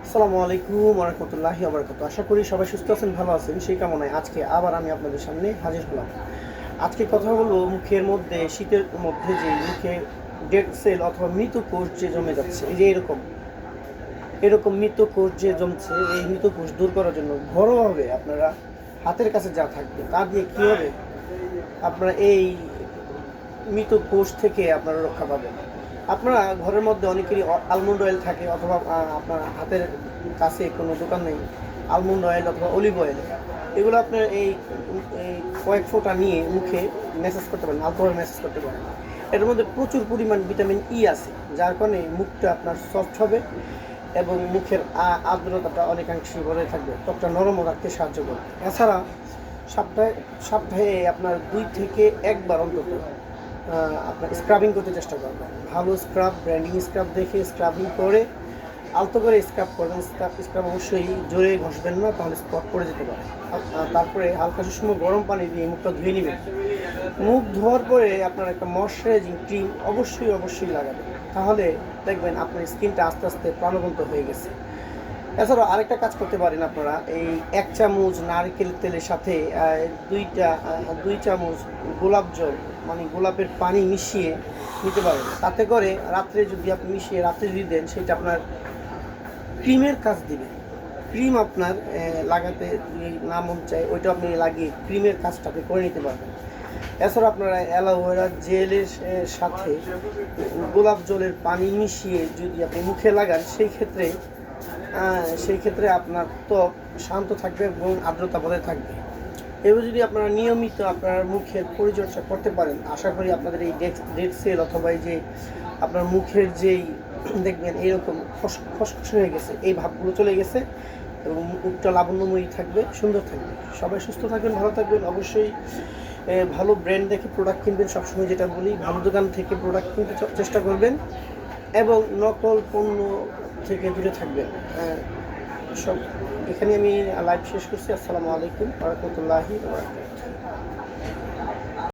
আসসালামু আলাইকুম ওয়া রাহমাতুল্লাহি ওয়া বারাকাতুহু। আশা করি সবাই সুস্থ আছেন, ভালো আছেন। সেই কামনায় আজকে আবার আমি আপনাদের সামনে হাজির হলাম। আজকে কথা হলো মুখের মধ্যে, শীতের মধ্যে যে মুখে ডেড সেল অথবা মৃত কোষ যে জমে যাচ্ছে, এই যে এরকম মৃত কোষ যে জমছে, এই মৃত কোষ দূর করার জন্য ঘরোয়াভাবে আপনারা হাতের কাছে যা থাকবে তা দিয়ে কীভাবে আপনারা এই মৃত কোষ থেকে আপনারা রক্ষা পাবেন। আপনারা ঘরের মধ্যে অনেকেরই আলমন্ড অয়েল থাকে, অথবা আপনার হাতের কাছে কোনো দোকান নেই আলমন্ড অয়েল অথবা অলিভ অয়েল, এগুলো আপনার এই কয়েক ফোঁটা নিয়ে মুখে ম্যাসাজ করতে পারেন, আলতোভাবে ম্যাসাজ করতে পারেন। এর মধ্যে প্রচুর পরিমাণ ভিটামিন ই আছে, যার কারণে মুখটা আপনার সফট হবে এবং মুখের আর্দ্রতাটা অনেকাংশে বজায় থাকবে, ত্বকটা নরমও রাখতে সাহায্য করবে। এছাড়া সপ্তাহে আপনার 2 থেকে 1 বার অন্তত আপনার স্ক্রাবিং করতে চেষ্টা করবেন। ভালো স্ক্রাব, ব্র্যান্ডিং স্ক্রাব দেখে স্ক্রাবিং করে আলতো করে স্ক্রাব করবেন। স্ক্রাব অবশ্যই জোরে ঘষবেন না, তাহলে স্পট পড়ে যেতে পারে। তারপরে হালকা সুষম গরম পানি দিয়ে মুখটা ধুয়ে নেবেন। মুখ ধোয়ার পরে আপনার একটা ময়শ্চারাইজিং ক্রিম অবশ্যই লাগাবেন, তাহলে দেখবেন আপনার স্কিনটা আস্তে আস্তে প্রাণবন্ত হয়ে গেছে। এছাড়াও আরেকটা কাজ করতে পারেন আপনারা, এই 1 চামচ নারকেল তেলের সাথে 2 চামচ গোলাপ জল, মানে গোলাপের পানি মিশিয়ে নিতে পারেন। তাতে করে রাত্রে যদি আপনি মিশিয়ে রাত্রে যদি দেন, সেটা আপনার ক্রিমের কাজ দিবে। ক্রিম আপনার লাগাতে যদি না মন চায়, ওইটা আপনি লাগিয়ে ক্রিমের কাজটা আপনি করে নিতে পারবেন। এছাড়া আপনারা অ্যালোভেরা জেলের সাথে গোলাপ জলের পানি মিশিয়ে যদি আপনি মুখে লাগান, সেই ক্ষেত্রে আপনার ত্বক শান্ত থাকবে এবং আর্দ্রতা বজায় থাকবে। এবার যদি আপনারা নিয়মিত আপনার মুখের পরিচর্যা করতে পারেন, আশা করি আপনাদের এই ডেড সেল অথবা এই যে আপনার মুখের যেই দেখবেন এরকম খসখস হয়ে গেছে, এই ভাবগুলো চলে গেছে এবং মুখটা লাবণ্যময়ী থাকবে, সুন্দর থাকবে। সবাই সুস্থ থাকবেন, ভালো থাকবেন। অবশ্যই ভালো ব্র্যান্ড দেখে প্রোডাক্ট কিনবেন, সবসময় যেটা বলি, ভালো দোকান থেকে প্রোডাক্ট কিনতে চেষ্টা করবেন এবং নকল পণ্য থেকে দূরে থাকবেন। সব এখানে আমি লাইভ শেষ করছি। আসসালামু আলাইকুম ওয়া রাহমাতুল্লাহি ওয়া বারাকাতুহু।